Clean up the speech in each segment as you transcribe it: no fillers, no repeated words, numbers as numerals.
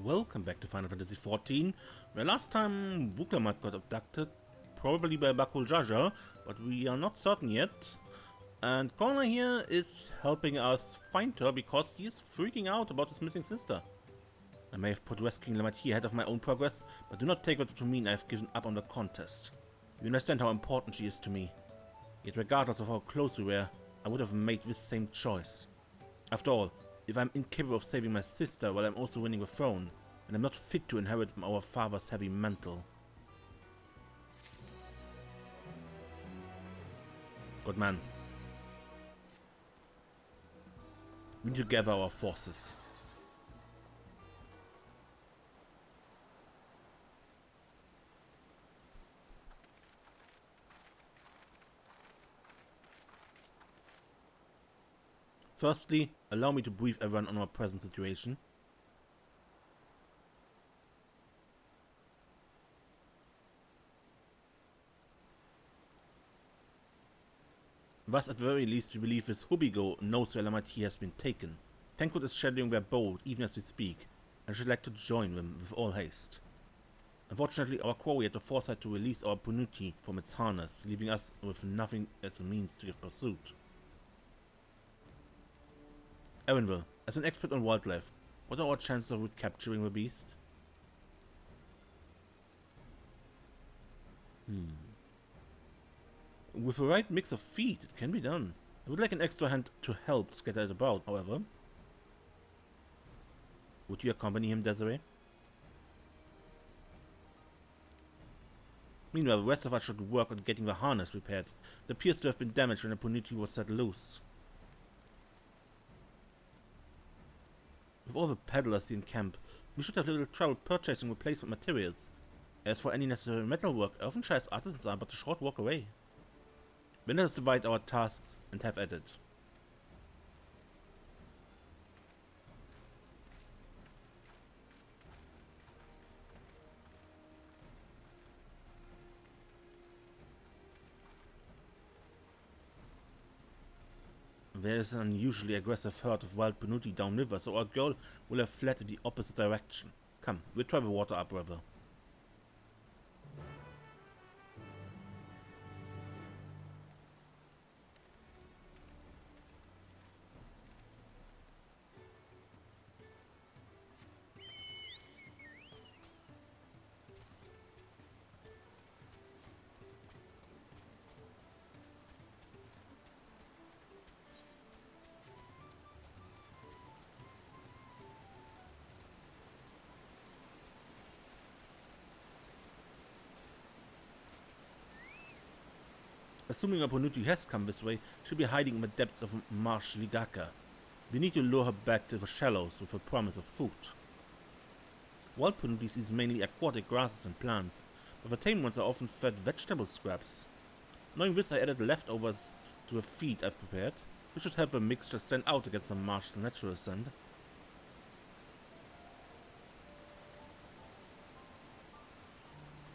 Welcome back to Final Fantasy XIV, where last time Worlar got abducted, probably by Bakul Jaja, but we are not certain yet. And Connor here is helping us find her because he is freaking out about his missing sister. I may have put rescuing Lamati ahead of my own progress, but do not take it to mean I have given up on the contest. You understand how important she is to me. Yet regardless of how close we were, I would have made this same choice. After all, if I'm incapable of saving my sister while I'm also winning the throne, and I'm not fit to inherit from our father's heavy mantle. Good man. We need to gather our forces. Firstly, allow me to brief everyone on our present situation. Thus, at the very least, we believe this Hubigo knows where Lamati has been taken. Tankwood is shadowing their boat even as we speak, and should like to join them with all haste. Unfortunately, our quarry had the foresight to release our Punuti from its harness, leaving us with nothing as a means to give pursuit. Erenville, as an expert on wildlife, what are our chances of recapturing the beast? With the right mix of feet, it can be done. I would like an extra hand to help scatter it about, however. Would you accompany him, Desiree? Meanwhile, the rest of us should work on getting the harness repaired. It appears to have been damaged when the Punuti was set loose. With all the peddlers in camp, we should have little trouble purchasing replacement materials. As for any necessary metalwork, Elfenshire's artisans are but a short walk away. Then let us divide our tasks and have at it. There is an unusually aggressive herd of wild Punuti downriver, so our girl will have fled in the opposite direction. Come, we'll try the water upriver. Assuming a Punuti has come this way, she'll be hiding in the depths of Marsh Ligaka. We need to lure her back to the shallows with a promise of food. Wild Punutis eat mainly aquatic grasses and plants, but the tame ones are often fed vegetable scraps. Knowing this, I added leftovers to the feed I've prepared, which should help the mixture stand out against the marsh's natural scent.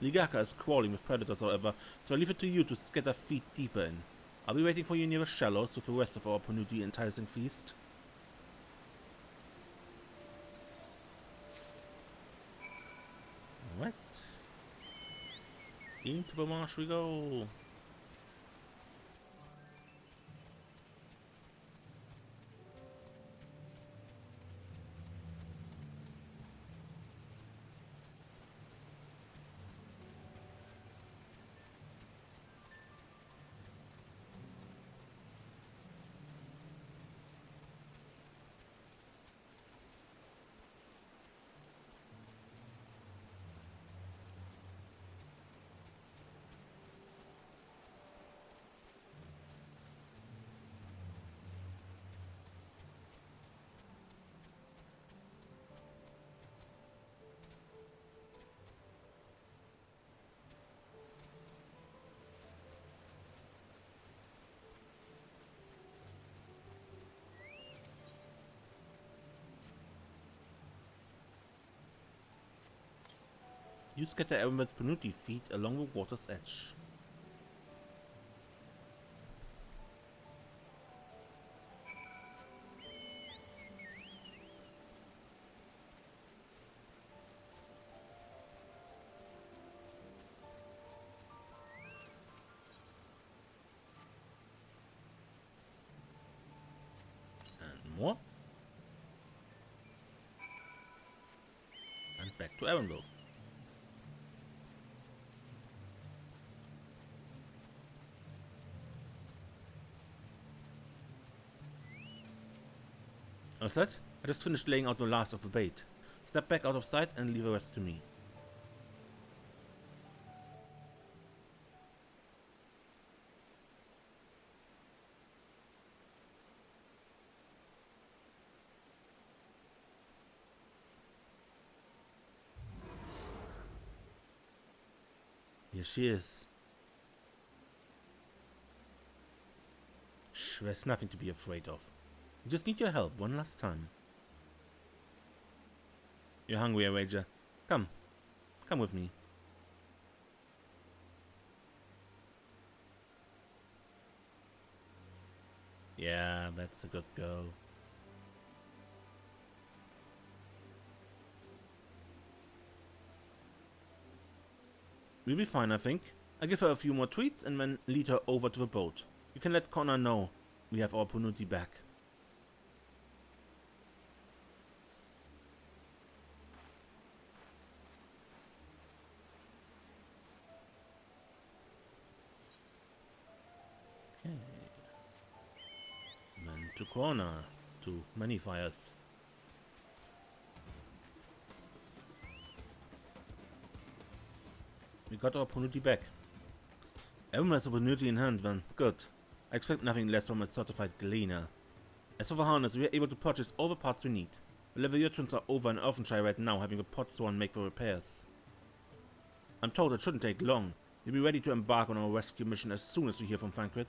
Ligaka is crawling with predators, however, so I leave it to you to scatter feet deeper in. I'll be waiting for you near the shallows with the rest of our Punuti enticing feast. Alright. Into the marsh we go. You scatter Erenville's Punuti feet along the water's edge. back to Arundel. All set? I just finished laying out the last of the bait. Step back out of sight and leave the rest to me. Here she is. Shh, there's nothing to be afraid of. We just need your help one last time. You're hungry, Ranger. Come. Come with me. Yeah, that's a good girl. We'll be fine, I think. I'll give her a few more tweets and then lead her over to the boat. You can let Connor know we have our Panuti back. Okay. Man to corner. To many fires. We got our Panuti back. Everyone has a Panuti in hand, then. Good. I expect nothing less from a certified gleaner. As for the harness, we are able to purchase all the parts we need. The level turns are over in Earthenshire right now, having a pot store and make the repairs. I'm told it shouldn't take long. We'll be ready to embark on our rescue mission as soon as we hear from Thancred.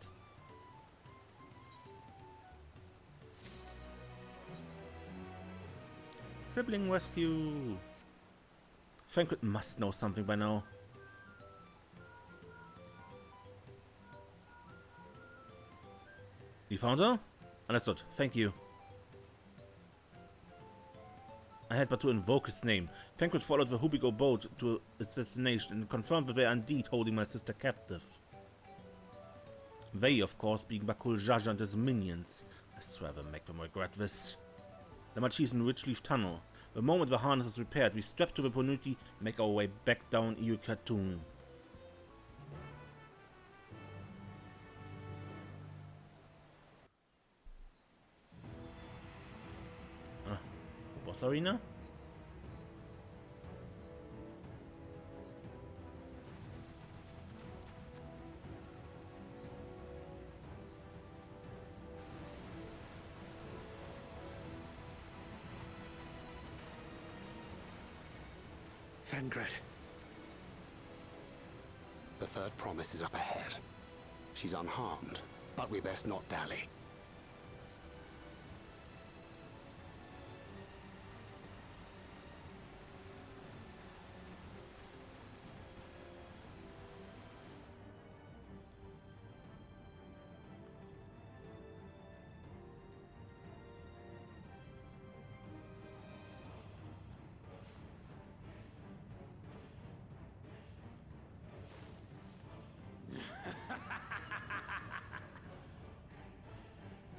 Sibling rescue. Thancred must know something by now. You found her? Understood. Thank you. I had but to invoke his name. Thancred followed the Hubigo boat to its destination and confirmed that they are indeed holding my sister captive. They, of course, being Bakul Jaja and his minions. I swear they'll make them regret this. The Machis in Richleaf Tunnel. The moment the harness is repaired, we strap to the Panuti and make our way back down Iukatun. Boss arena? Thancred. The third promise is up ahead. She's unharmed, but we best not dally.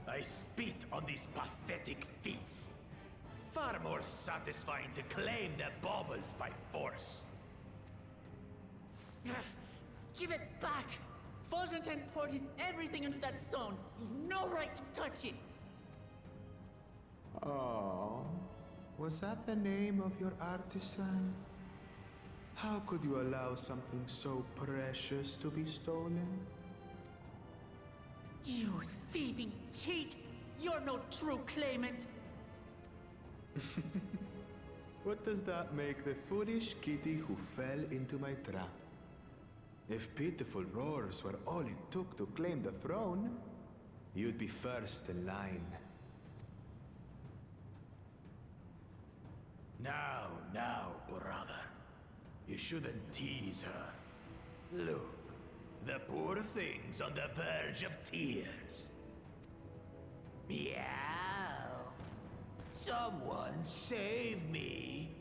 I spit on these pathetic feats. Far more satisfying to claim the baubles by force. Give it back! Forzanten poured his everything into that stone. You've no right to touch it! Oh, was that the name of your artisan? How could you allow something so precious to be stolen? You thieving cheat! You're no true claimant! What does that make the foolish kitty who fell into my trap? If pitiful roars were all it took to claim the throne, you'd be first in line. Now, brother. You shouldn't tease her. Look, the poor thing's on the verge of tears. Meow. Someone save me.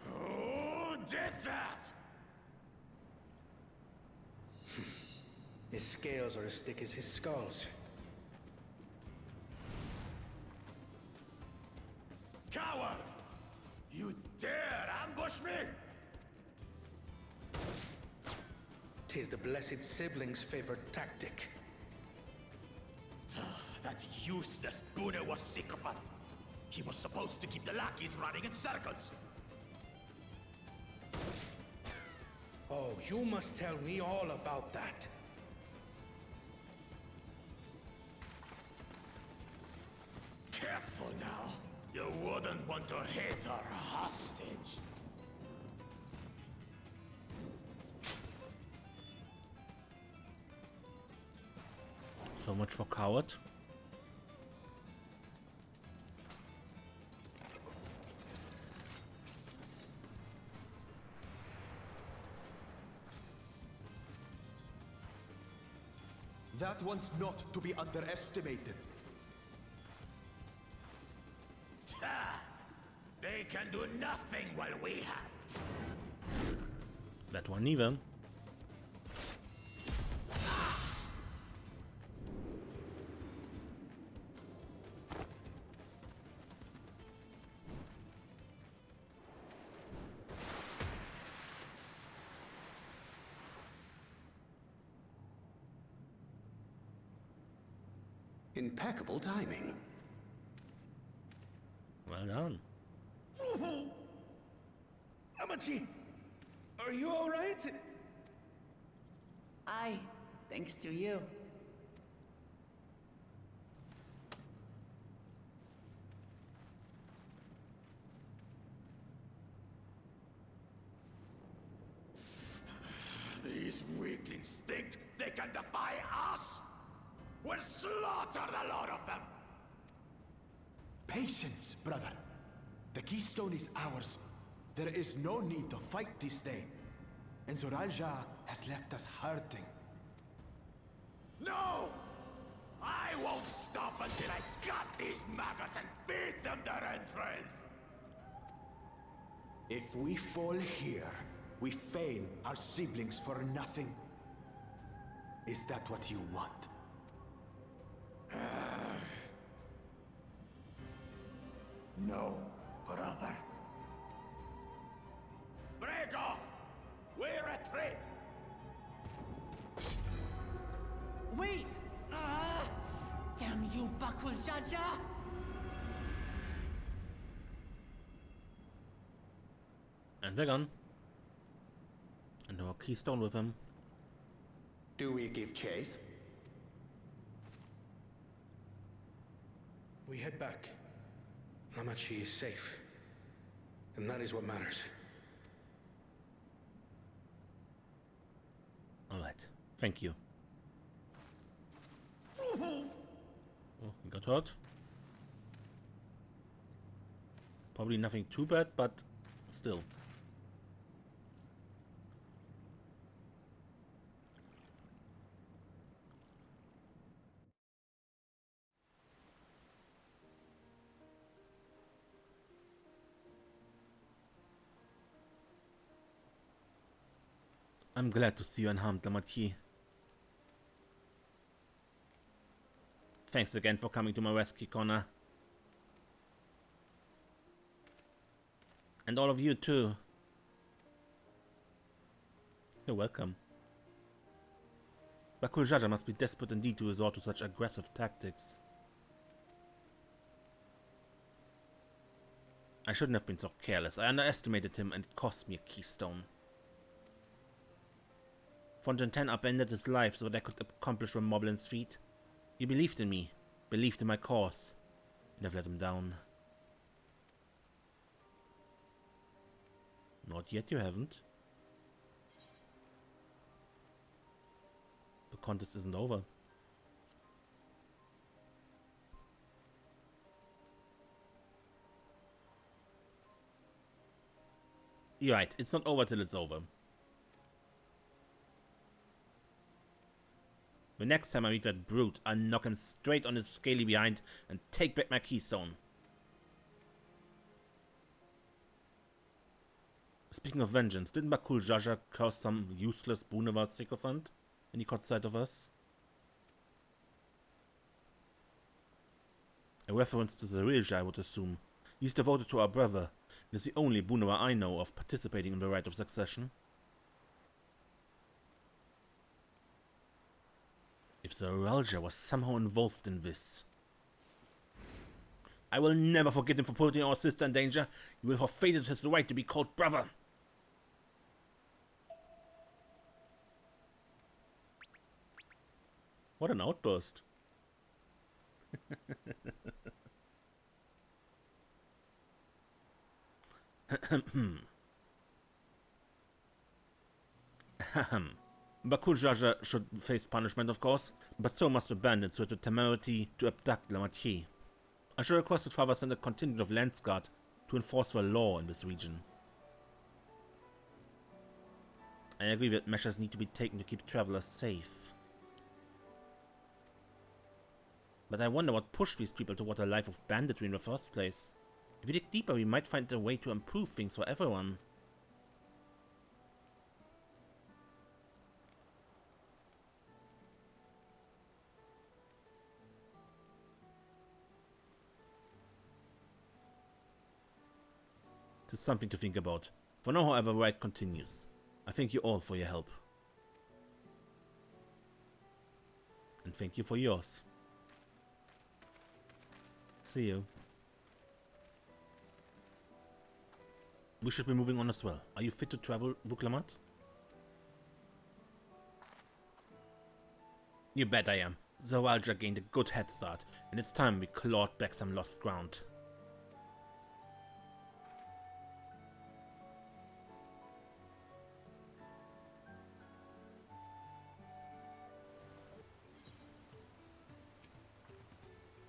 Who did that? His scales are as thick as his skulls. blessed sibling's favorite tactic. That useless Buna was sycophant. He was supposed to keep the lackeys running in circles. Oh, you must tell me all about that. Careful now. You wouldn't want to hit her hostage. So much for coward. That one's not to be underestimated. They can do nothing while we have. That one even. Impeccable timing. Well done. Amachi, are you all right? Aye, thanks to you. These weaklings think they can defy us? We'll slaughter the lot of them! Patience, brother. The keystone is ours. There is no need to fight this day. And Zoralja has left us hurting. No! I won't stop until I gut these maggots and feed them their entrails! If we fall here, we feign our siblings for nothing. Is that what you want? No, brother. Break off! We retreat! Wait! Damn you, Bakul Jaja! And they're gone. And our keystone with him. Do we give chase? We head back. Amachi is safe. And that is what matters. Alright. Thank you. Oh, he got hurt. Probably nothing too bad, but still. I'm glad to see you unharmed, Lamartier. Thanks again for coming to my rescue, Connor. And all of you too. You're welcome. Bakul Jaja must be desperate indeed to resort to such aggressive tactics. I shouldn't have been so careless. I underestimated him and it cost me a keystone. Fontaine upended his life so that I could accomplish Remoblin's feat. He believed in me, believed in my cause, and I've let him down. Not yet, you haven't. The contest isn't over. You're right, it's not over till it's over. The next time I meet that brute, I'll knock him straight on his scaly behind and take back my keystone. Speaking of vengeance, didn't Bakul Jaja curse some useless Bunava sycophant when he caught sight of us? A reference to Zerilja, I would assume. He's devoted to our brother, and is the only Bunava I know of participating in the rite of succession. If the Worlar was somehow involved in this. I will never forget him for putting our sister in danger. He will have forfeited his right to be called brother. What an outburst. Bakul Jaja should face punishment, of course, but so must the bandits who had the temerity to abduct La Moitié. I should request that Father send a contingent of Landsguard to enforce the law in this region. I agree that measures need to be taken to keep travelers safe. But I wonder what pushed these people toward a life of banditry in the first place. If we dig deeper, we might find a way to improve things for everyone. It is something to think about. For now, however, the ride continues. I thank you all for your help. And thank you for yours. See you. We should be moving on as well. Are you fit to travel, Vuklamat? You bet I am. Zawalja gained a good head start, and it's time we clawed back some lost ground.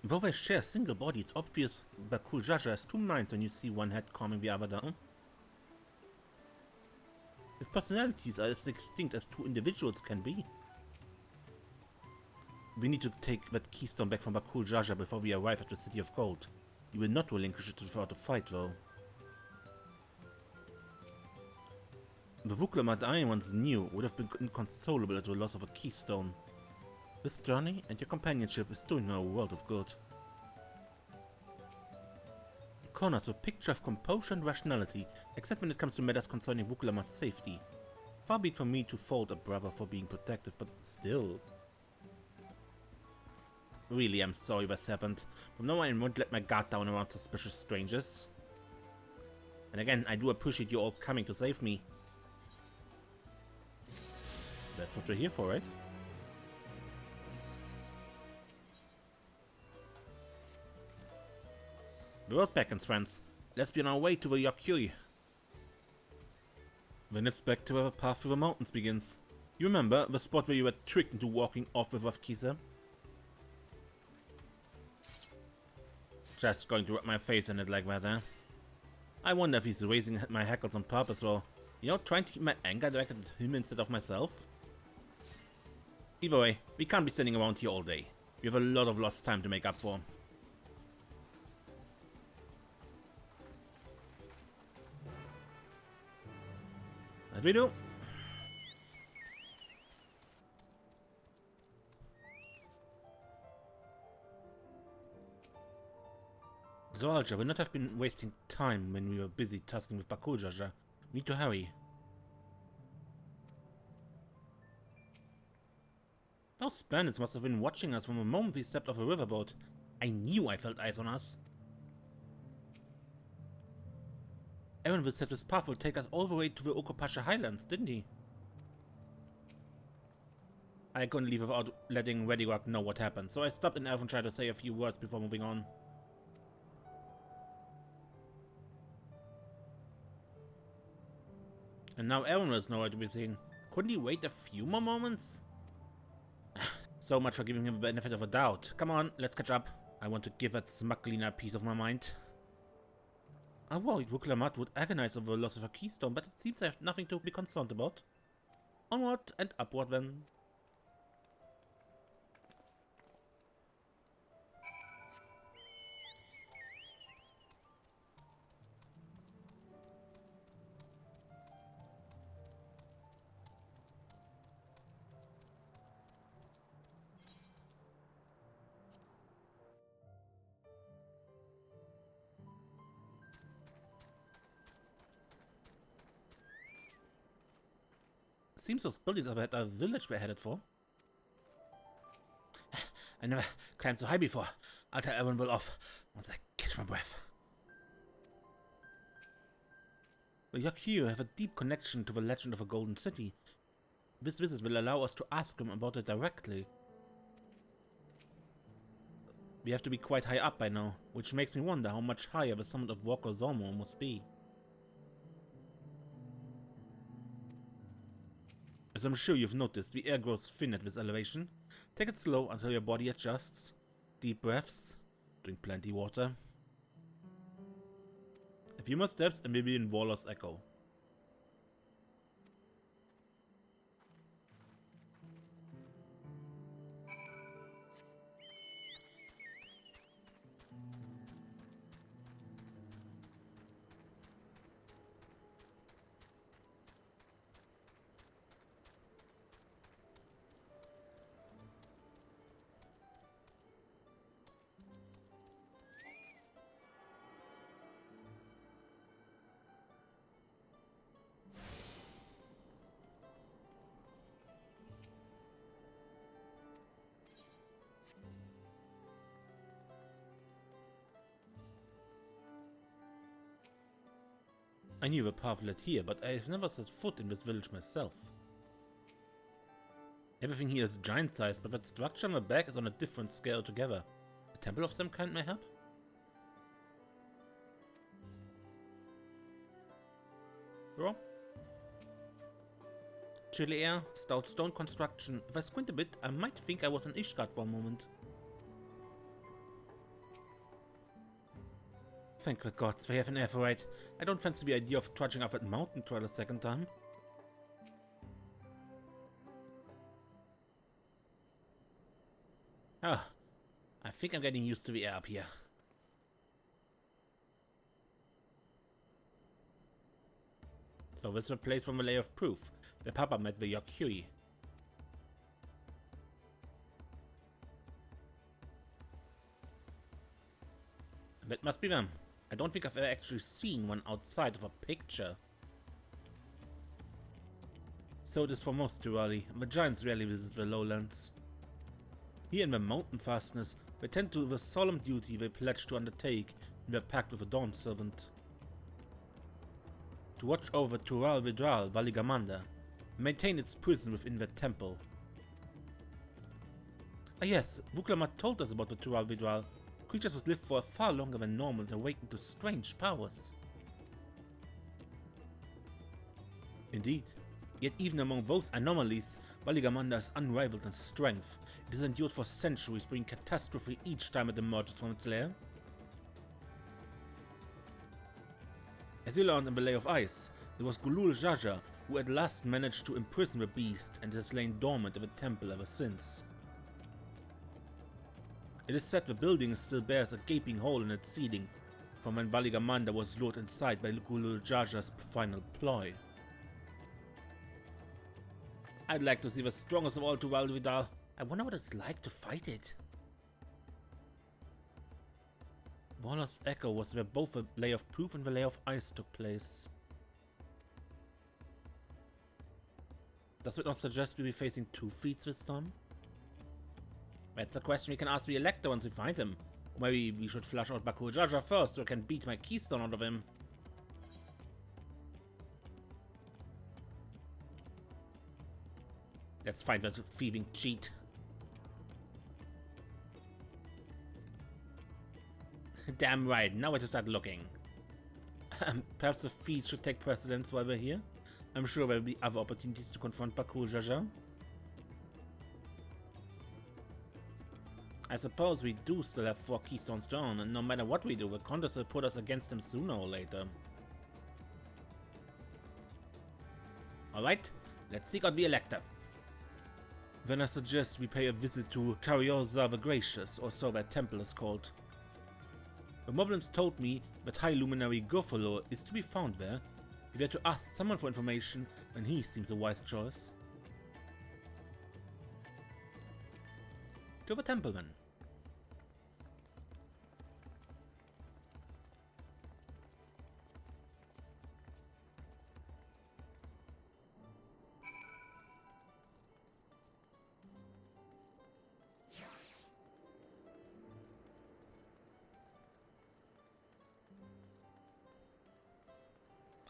Though they share a single body, it's obvious Bakul Jaja has two minds when you see one head calming the other down. His personalities are as distinct as two individuals can be. We need to take that keystone back from Bakul Jaja before we arrive at the City of Gold. He will not relinquish it without a fight, though. The Vuklamat I once knew would have been inconsolable at the loss of a keystone. This journey and your companionship is doing her a world of good. Kona's a picture of composure and rationality, except when it comes to matters concerning Vuklamat's safety. Far be it from me to fault a brother for being protective, but still. Really, I'm sorry this happened. From now on, I won't let my guard down around suspicious strangers. And again, I do appreciate you all coming to save me. That's what we're here for, right? The road beckons, friends. Let's be on our way to the Yok Huy. Then it's back to where the path through the mountains begins. You remember the spot where you were tricked into walking off with Kisa? Just going to rub my face in it like that, eh? I wonder if he's raising my hackles on purpose, or, you know, trying to keep my anger directed at him instead of myself. Either way, we can't be sitting around here all day. We have a lot of lost time to make up for. That we do. Zawalja would not have been wasting time when we were busy tussling with Bakul Jaja. We need to hurry. Those bandits must have been watching us from the moment we stepped off a riverboat. I knew I felt eyes on us. Erenville said this path will take us all the way to the Okopasha Highlands, didn't he? I couldn't leave without letting Reddy Rock know what happened, so I stopped in Elf and tried to say a few words before moving on. And now Erenville is nowhere to be seen. Couldn't he wait a few more moments? So much for giving him the benefit of a doubt. Come on, let's catch up. I want to give that smuggler a piece of my mind. I worried Vuklamat would agonize over the loss of a keystone, but it seems I have nothing to be concerned about. Onward and upward then. Seems those buildings are at a village we're headed for. I never climbed so high before. I'll tell everyone well off once I catch my breath. The Yok Huy have a deep connection to the legend of a golden city. This visit will allow us to ask him about it directly. We have to be quite high up by now, which makes me wonder how much higher the summit of Worlar must be. As I'm sure you've noticed, the air grows thin at this elevation. Take it slow until your body adjusts. Deep breaths. Drink plenty water. A few more steps and we'll be in Worlar's Echo. I knew the path led here, but I've never set foot in this village myself. Everything here is giant-sized, but that structure on the back is on a different scale altogether. A temple of some kind, mayhap? Bro? Chilly air, stout stone construction. If I squint a bit, I might think I was in Ishgard for a moment. Thank the gods, they have an airfreight. I don't fancy the idea of trudging up that mountain trail a second time. Ah, I think I'm getting used to the air up here. So this is the place from the Layer of Proof, where Papa met the Yok Huy. That must be them. I don't think I've ever actually seen one outside of a picture. So it is for most Turali. The giants rarely visit the lowlands. Here in the mountain fastness, they tend to the solemn duty they pledge to undertake in their pact with the Dawn Servant. To watch over Tural Vidral Valigamanda, and maintain its prison within their temple. Ah yes, Vuklamat told us about the Tural Vidral. Creatures would live for far longer than normal and awaken to strange powers. Indeed. Yet even among those anomalies, Valigamanda is unrivaled in strength. It has endured for centuries, bringing catastrophe each time it emerges from its lair. As you learned in the Lay of Ice, it was Gulul Jaja who at last managed to imprison the beast and has lain dormant in the temple ever since. It is said the building still bears a gaping hole in its ceiling from when Valigamanda was lured inside by Gulul Jaja's final ploy. I'd like to see the strongest of all Tural Vidal. I wonder what it's like to fight it. Worlar's Echo was where both the Lay of Proof and the Lay of Ice took place. Does it not suggest we'll be facing 2 feats this time? That's a question we can ask the Elector once we find him. Or maybe we should flush out Bakul Jaja first so I can beat my keystone out of him. Let's find that thieving cheat. Damn right, now where to start looking. Perhaps the feat should take precedence while we're here. I'm sure there will be other opportunities to confront Bakul Jaja. I suppose we do still have 4 keystones down, and no matter what we do, the contest will put us against him sooner or later. Alright, let's seek out the Elector. Then I suggest we pay a visit to Cariosa the Gracious, or so that temple is called. The Moblins told me that High Luminary Gofalo is to be found there. If we had to ask someone for information, then he seems a wise choice. To the temple then.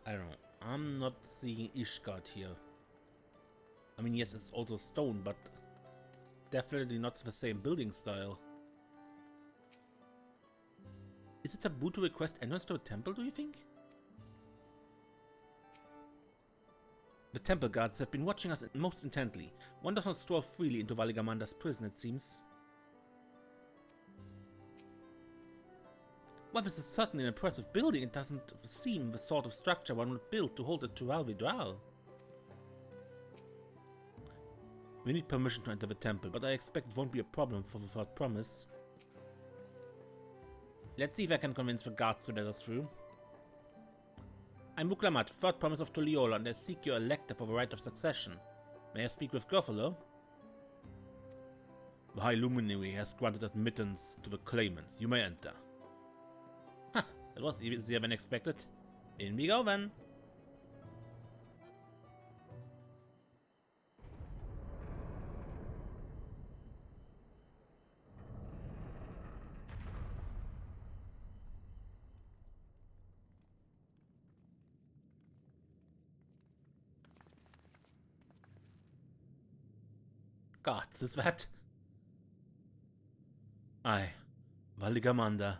I don't know. I'm not seeing Ishgard here. I mean, yes, it's also stone, but definitely not the same building style. Is it taboo to request entrance to a temple, do you think? The temple guards have been watching us most intently. One does not stroll freely into Valigamanda's prison, it seems. While this is certainly an impressive building, it doesn't seem the sort of structure one would build to hold a Tural Vidral. We need permission to enter the temple, but I expect it won't be a problem for the third promise. Let's see if I can convince the guards to let us through. I'm Vuklamat, third promise of Tuliola, and I seek your elector for the right of succession. May I speak with Gruffalo? The High Luminary has granted admittance to the claimants. You may enter. Ha! That was easier than expected. In we go then. Gods, is that? Aye, Valigamanda.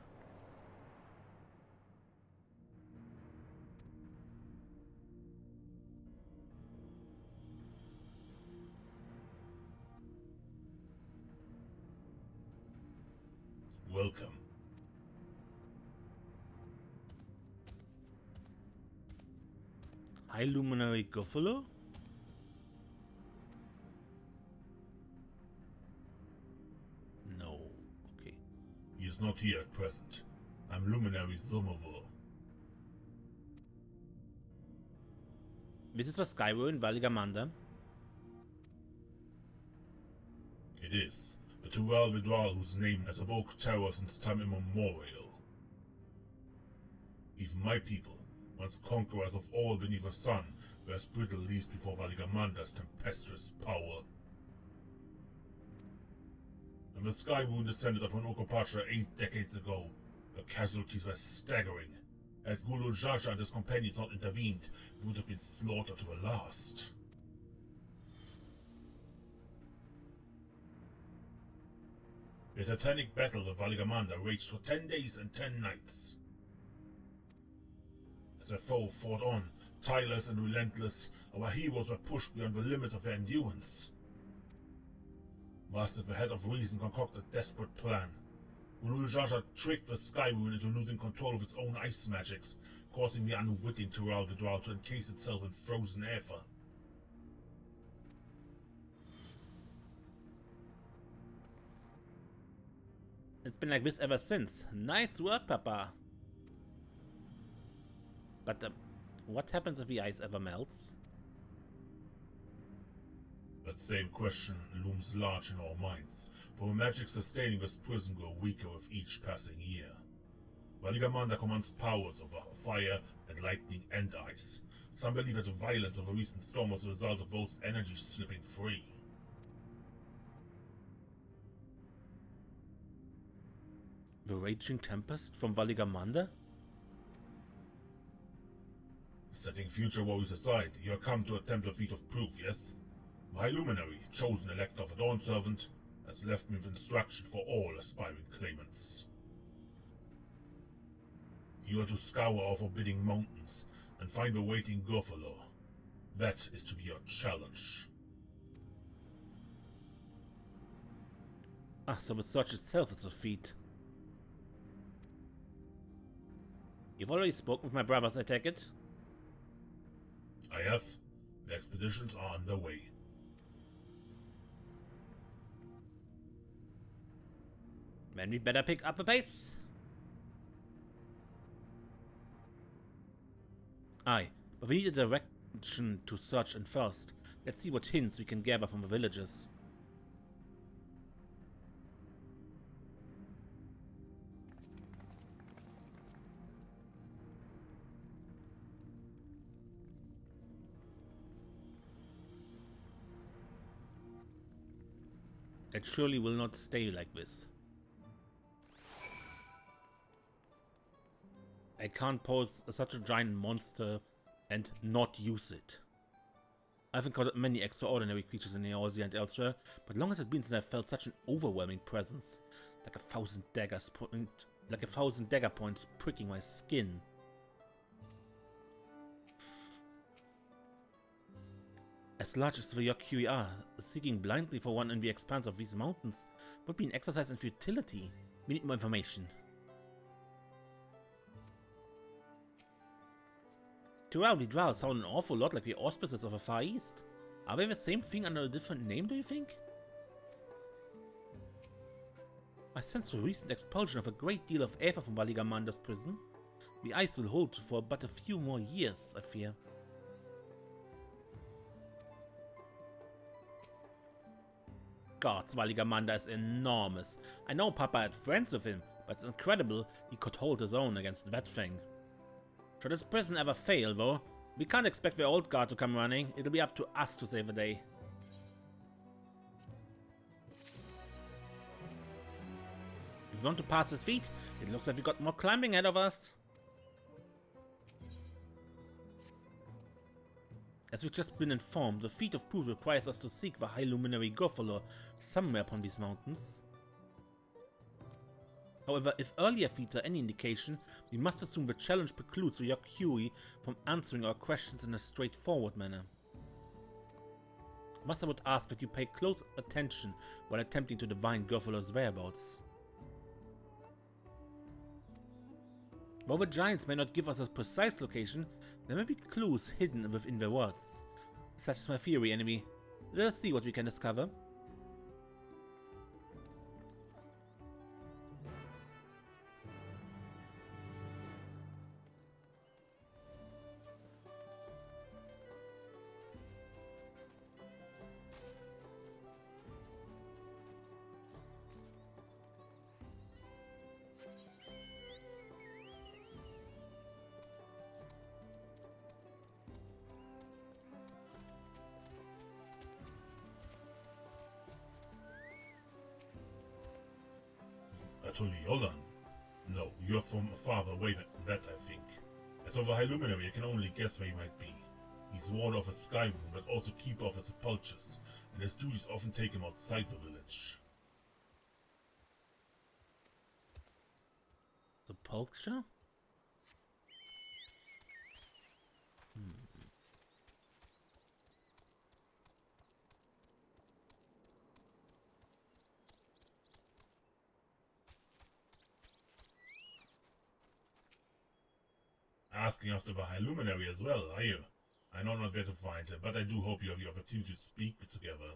Welcome. High Luminary Gruffalo? No. Okay. He is not here at present. I'm Luminary Zomovo. This is the Sky Ruin, Valigamanda. It is. The Tural Vidral whose name has evoked terror since time immemorial. Even my people, once conquerors of all beneath the sun, were as brittle leaves before Valigamanda's tempestuous power. When the Sky Wound descended upon Okopasha 8 decades ago, the casualties were staggering. Had Gulu Jaja and his companions not intervened, we would have been slaughtered to the last. The titanic battle of Valigamanda raged for 10 days and 10 nights. As their foe fought on, tireless and relentless, our heroes were pushed beyond the limits of their endurance. Master at the head of reason concocted a desperate plan. Gulu Jaja tricked the Sky Rune into losing control of its own ice magics, causing the unwitting Tural Vidral to encase itself in frozen aether. It's been like this ever since. Nice work, Papa. But what happens if the ice ever melts? That same question looms large in our minds, for the magic sustaining this prison grow weaker with each passing year. Valigamanda commands powers over fire and lightning and ice. Some believe that the violence of the recent storm was a result of those energies slipping free. The Raging Tempest from Valigamanda? Setting future worries aside, you have come to attempt a feat of proof, yes? My luminary, chosen elect of a Dawn Servant, has left me with instruction for all aspiring claimants. You are to scour our forbidding mountains and find the waiting Gruffalo. That is to be your challenge. Ah, so the search itself is a feat. You've already spoken with my brothers, I take it? I have. The expeditions are underway. Then we'd better pick up the pace. Aye, but we need a direction to search in first. Let's see what hints we can gather from the villagers. It surely will not stay like this. I can't pose such a giant monster and not use it. I've encountered many extraordinary creatures in Eorzea and elsewhere, but long has it been since I've felt such an overwhelming presence, like a thousand dagger points pricking my skin. As large as the Yok Huy are, seeking blindly for one in the expanse of these mountains would be an exercise in futility. We need more information. Throughout the Dwell sound an awful lot like the auspices of the Far East. Are they the same thing under a different name, do you think? I sense the recent expulsion of a great deal of aether from Valigamanda's prison. The ice will hold for but a few more years, I fear. Gods, Valigamanda is enormous. I know Papa had friends with him, but it's incredible he could hold his own against that thing. Should its prison ever fail, though, we can't expect the old guard to come running. It'll be up to us to save the day. If we want to pass his feet, it looks like we got more climbing ahead of us. As we've just been informed, the feat of proof requires us to seek the High Luminary Worlar somewhere upon these mountains. However, if earlier feats are any indication, we must assume the challenge precludes the Yok Huy from answering our questions in a straightforward manner. Thus I would ask that you pay close attention while attempting to divine Worlar's whereabouts. While the giants may not give us a precise location, there may be clues hidden within their words. Such is my theory, enemy. Let us see what we can discover. Yolan? No, you're from farther away than that, I think. As of a High Luminary, I can only guess where he might be. He's warder of a sky moon, but also keeper of a sepulchres, and his duties often take him outside the village. Sepulchre? Asking after the High Luminary as well, are you? I know not where to find him, but I do hope you have the opportunity to speak together.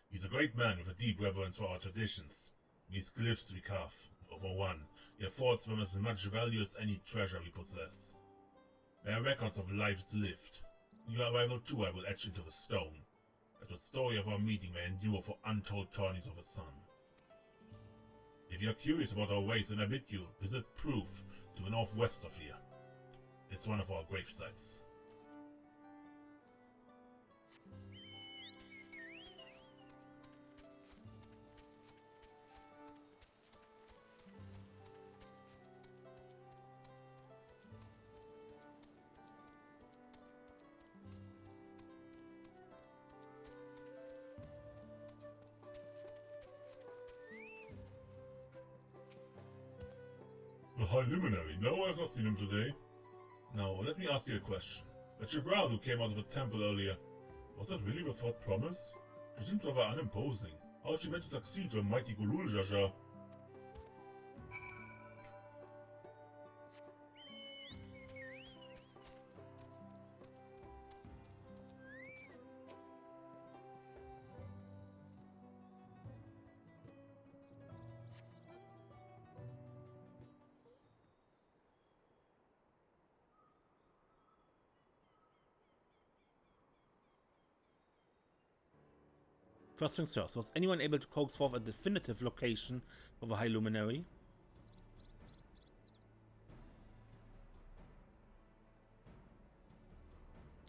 He's a great man with a deep reverence for our traditions. These glyphs we carve, for one, he affords them as much value as any treasure we possess. They are records of lives lived. Your arrival too I will etch into the stone, that the story of our meeting may endure for untold tourneys of the sun. If you are curious about our ways, then I bid you visit Proof to the northwest of here. It's one of our grave sites. The High Luminary? No, I've not seen him today. Now, let me ask you a question. The Jibral who came out of the temple earlier, was that really the thought promise? She seems rather unimposing. How is she meant to succeed to a mighty Gulul Jaja? First things first, was anyone able to coax forth a definitive location of a High Luminary?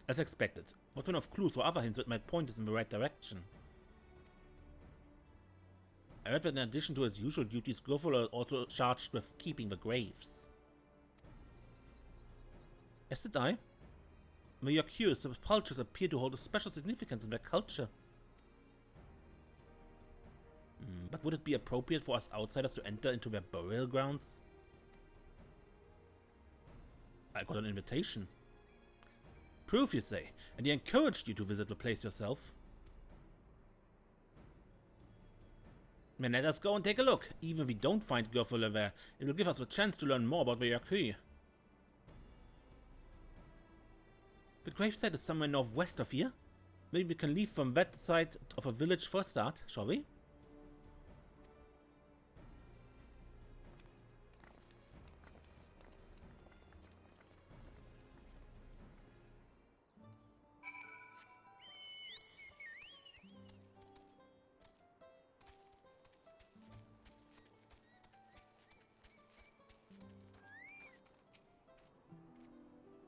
As expected, what kind of clues or other hints that might point us in the right direction? I heard that in addition to his usual duties, Worlar is also charged with keeping the graves. As did I. When you're curious, the vultures appear to hold a special significance in their culture. But would it be appropriate for us outsiders to enter into their burial grounds? I got an invitation. Proof, you say, and he encouraged you to visit the place yourself. Then let us go and take a look. Even if we don't find Worlar there, it will give us a chance to learn more about the Yok Huy. The gravesite is somewhere northwest of here. Maybe we can leave from that side of a village for a start, shall we?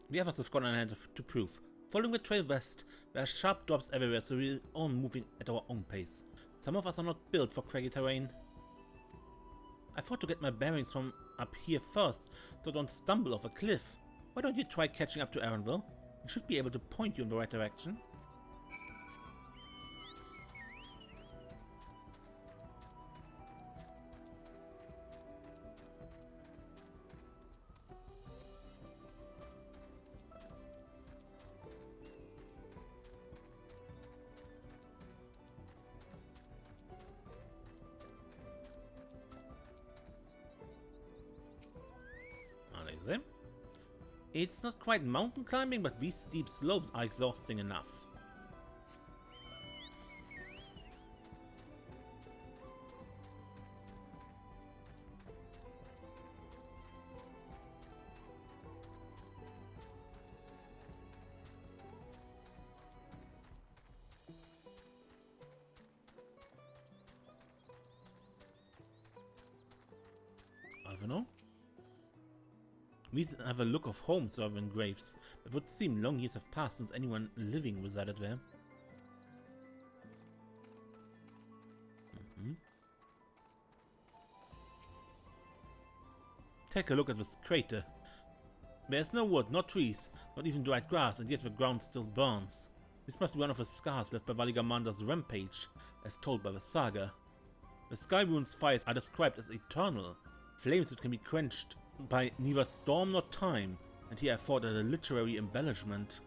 The others have gone ahead to prove. Following the trail west, there are sharp drops everywhere, so we're all moving at our own pace. Some of us are not built for craggy terrain. I thought to get my bearings from up here first, so don't stumble off a cliff. Why don't you try catching up to Aaronville? He should be able to point you in the right direction. It's not quite mountain climbing, but these steep slopes are exhausting enough. I don't know. These have a look of home-serving graves. It would seem long years have passed since anyone living resided there. Take a look at this crater. There's no wood, no trees, not even dried grass, and yet the ground still burns. This must be one of the scars left by Valigamander's rampage, as told by the saga. The Skyrune's fires are described as eternal, flames that can be quenched by neither storm nor time, and here I thought at a literary embellishment.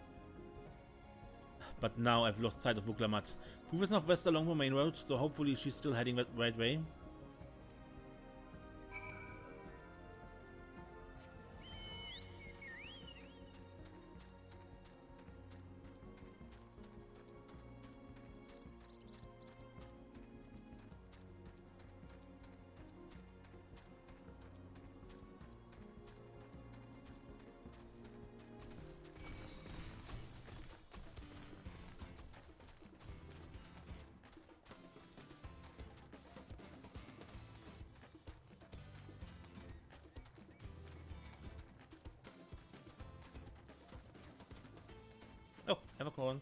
But now I've lost sight of Vuklamat. Proof is northwest along the main road, so hopefully she's still heading that right way. Oh, have a corn.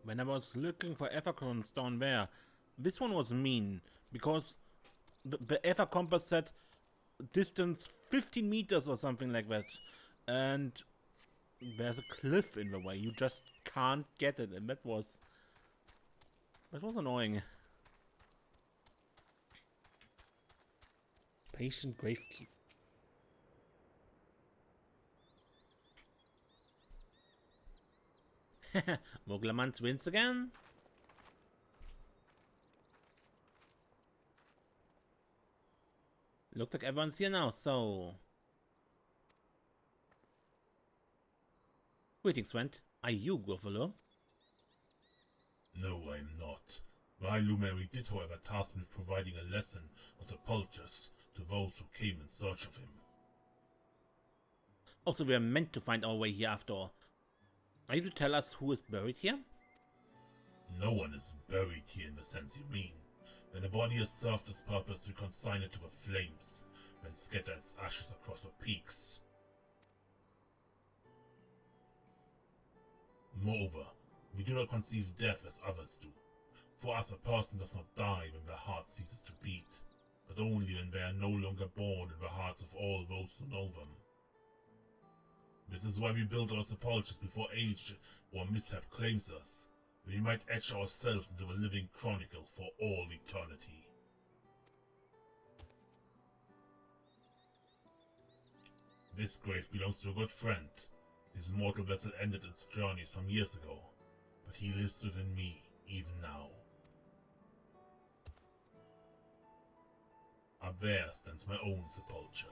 When I was looking for Evercorns down there, this one was mean, because the Ever compass said distance 15 meters or something like that, and there's a cliff in the way. You just can't get it, and that was annoying. Patient gravekeeper. Muglamant wins again. Looks like everyone's here now, so... Greetings, friend. Are you Worlar? No, I'm not. My Lumeri did, however, task me with providing a lesson on the vultures to those who came in search of him. Also, we are meant to find our way here after all. Are you to tell us who is buried here? No one is buried here in the sense you mean. When a body has served its purpose, we consign it to the flames, then scatter its ashes across the peaks. Moreover, we do not conceive death as others do. For us, a person does not die when their heart ceases to beat, but only when they are no longer born in the hearts of all those who know them. This is why we build our sepulchres before age or mishap claims us, that we might etch ourselves into the living chronicle for all eternity. This grave belongs to a good friend. His mortal vessel ended its journey some years ago, but he lives within me, even now. Up there stands my own sepulchre.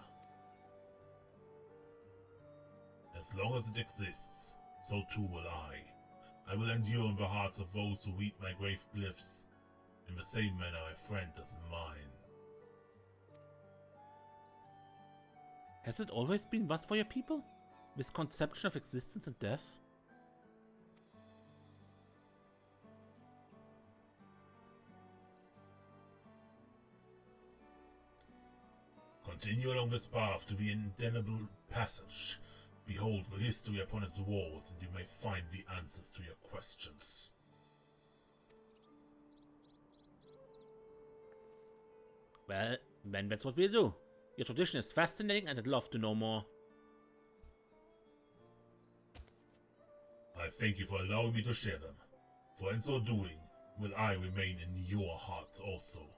As long as it exists, so too will I. I will endure in the hearts of those who read my grave glyphs, in the same manner my friend does in mine. Has it always been thus for your people? This conception of existence and death? Continue along this path to the indelible passage. Behold the history upon its walls, and you may find the answers to your questions. Well, then that's what we'll do. Your tradition is fascinating and I'd love to know more. I thank you for allowing me to share them, for in so doing, will I remain in your hearts also.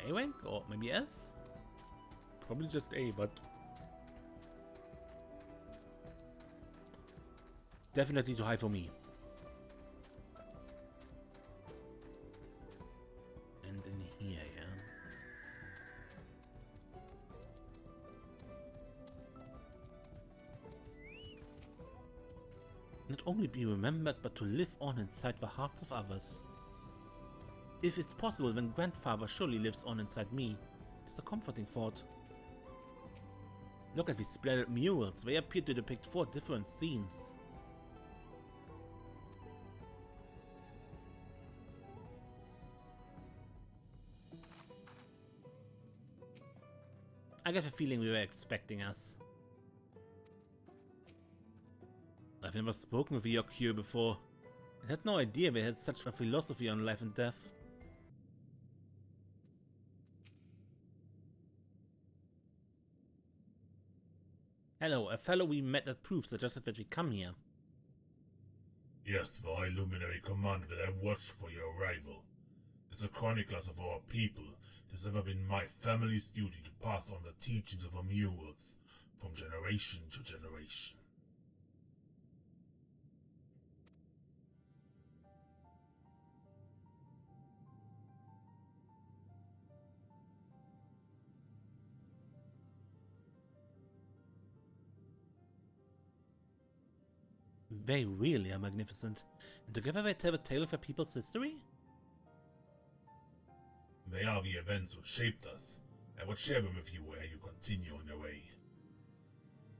A rank or maybe S? Probably just A, but definitely too high for me. And in here, yeah. Not only be remembered, but to live on inside the hearts of others. If it's possible, then grandfather surely lives on inside me. It's a comforting thought. Look at these splendid murals. They appear to depict 4 different scenes. I get a feeling we were expecting us. I've never spoken with Yok Huy before. I had no idea they had such a philosophy on life and death. Hello, a fellow we met at Proof suggested that we come here. Yes, the High Luminary commanded that I watched for your arrival. As a chronicler of our people, it has ever been my family's duty to pass on the teachings of our mules from generation to generation. They really are magnificent. And together they tell the tale of a people's history? They are the events which shaped us. I would share them with you where you continue on your way.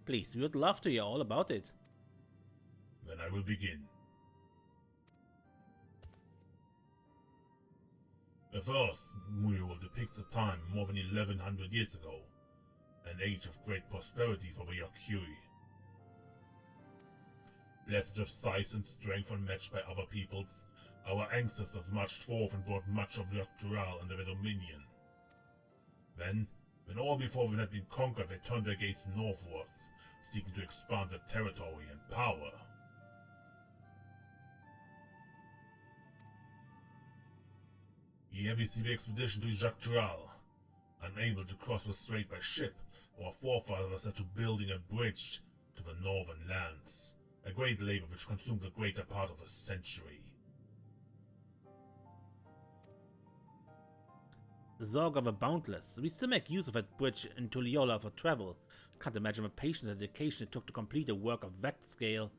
Please, we would love to hear all about it. Then I will begin. The first mural depicts a time more than 1100 years ago, an age of great prosperity for the Yok Huy. Blessed with size and strength unmatched by other peoples, our ancestors marched forth and brought much of Yok under their dominion. Then, when all before them had been conquered, they turned their gaze northwards, seeking to expand their territory and power. Here we see the expedition to Jaktural. Unable to cross the strait by ship, our forefathers set to building a bridge to the northern lands. A great labor which consumed the greater part of a century. The Zog of the Boundless. We still make use of that bridge into Worlar for travel. Can't imagine the patience and dedication it took to complete a work of that scale.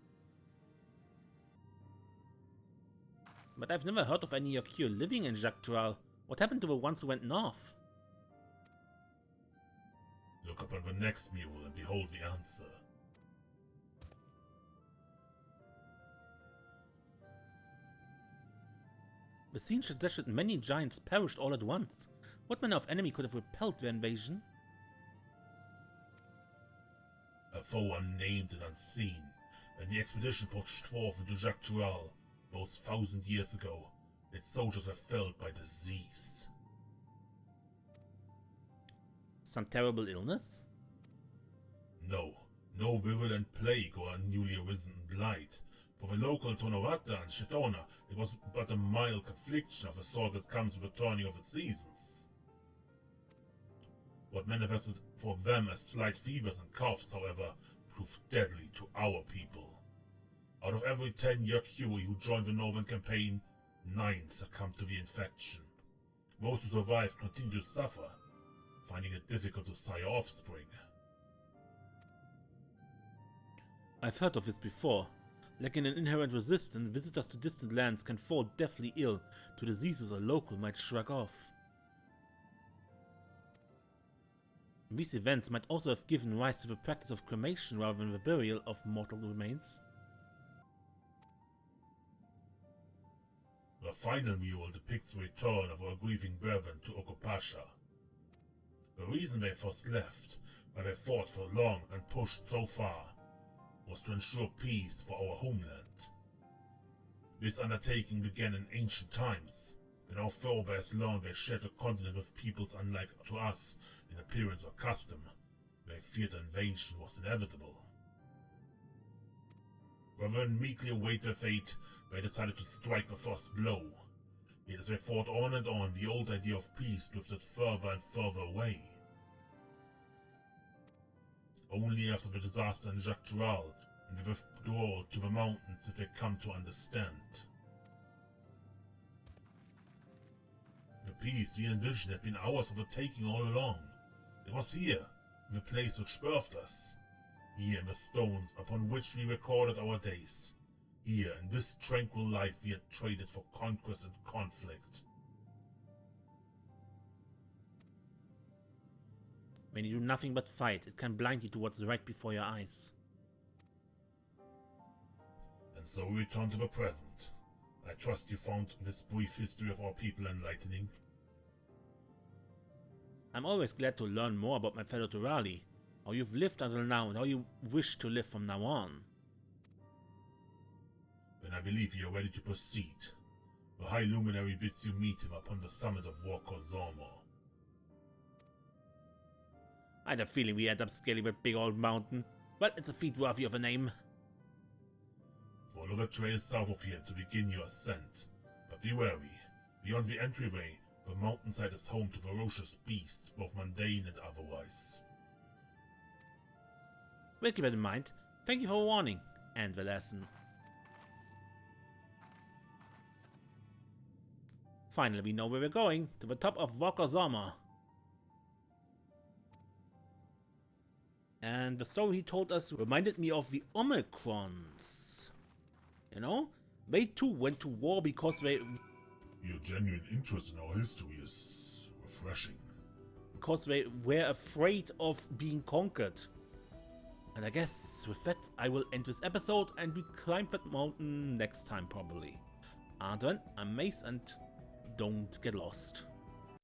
But I've never heard of any Yok Huy living in Jactual. What happened to the ones who went north? Look upon the next mule and behold the answer. The scene suggested many giants perished all at once. What manner of enemy could have repelled their invasion? A foe unnamed and unseen, when the expedition pushed forth into Jactual, those 1,000 years ago, its soldiers were felled by disease. Some terrible illness? No virulent plague or newly arisen blight. For the local Tonorata and Shetona, it was but a mild affliction of the sort that comes with the turning of the seasons. What manifested for them as slight fevers and coughs, however, proved deadly to our people. Out of every 10 Yok Huy who joined the Northern Campaign, 9 succumbed to the infection. Most who survived continued to suffer, finding it difficult to sire offspring. I've heard of this before. Lacking an inherent resistance, visitors to distant lands can fall deathly ill to diseases a local might shrug off. These events might also have given rise to the practice of cremation rather than the burial of mortal remains. The final mule depicts the return of our grieving brethren to Okopasha. The reason they first left, why they fought so long and pushed so far, was to ensure peace for our homeland. This undertaking began in ancient times, when our forebears learned they shared a continent with peoples unlike to us in appearance or custom. They feared invasion was inevitable. Rather than meekly await their fate, they decided to strike the first blow. Yet as they fought on and on, the old idea of peace drifted further and further away. Only after the disaster in Jactual and the withdrawal to the mountains did they come to understand. The peace we envisioned had been ours for the taking all along. It was here, in the place which birthed us. Here in the stones upon which we recorded our days. Here in this tranquil life we had traded for conquest and conflict. When you do nothing but fight, it can blind you to what's right before your eyes. And so we return to the present. I trust you found this brief history of our people enlightening. I'm always glad to learn more about my fellow Turali, how you've lived until now and how you wish to live from now on. Then I believe you are ready to proceed. The High Luminary bids you meet him upon the summit of Worlar. I had a feeling we end up scaling that big old mountain. Well, it's a feat worthy of a name. Follow the trail south of here to begin your ascent. But be wary. Beyond the entryway, the mountainside is home to ferocious beasts, both mundane and otherwise. We'll keep it in mind. Thank you for the warning and the lesson. Finally, we know where we're going, to the top of Worlar. And the story he told us reminded me of the Omicrons. You know, they too went to war because they... Your genuine interest in our history is refreshing. Because they were afraid of being conquered. And I guess with that I will end this episode and we climb that mountain next time probably. Until then, I'm Mace and don't get lost.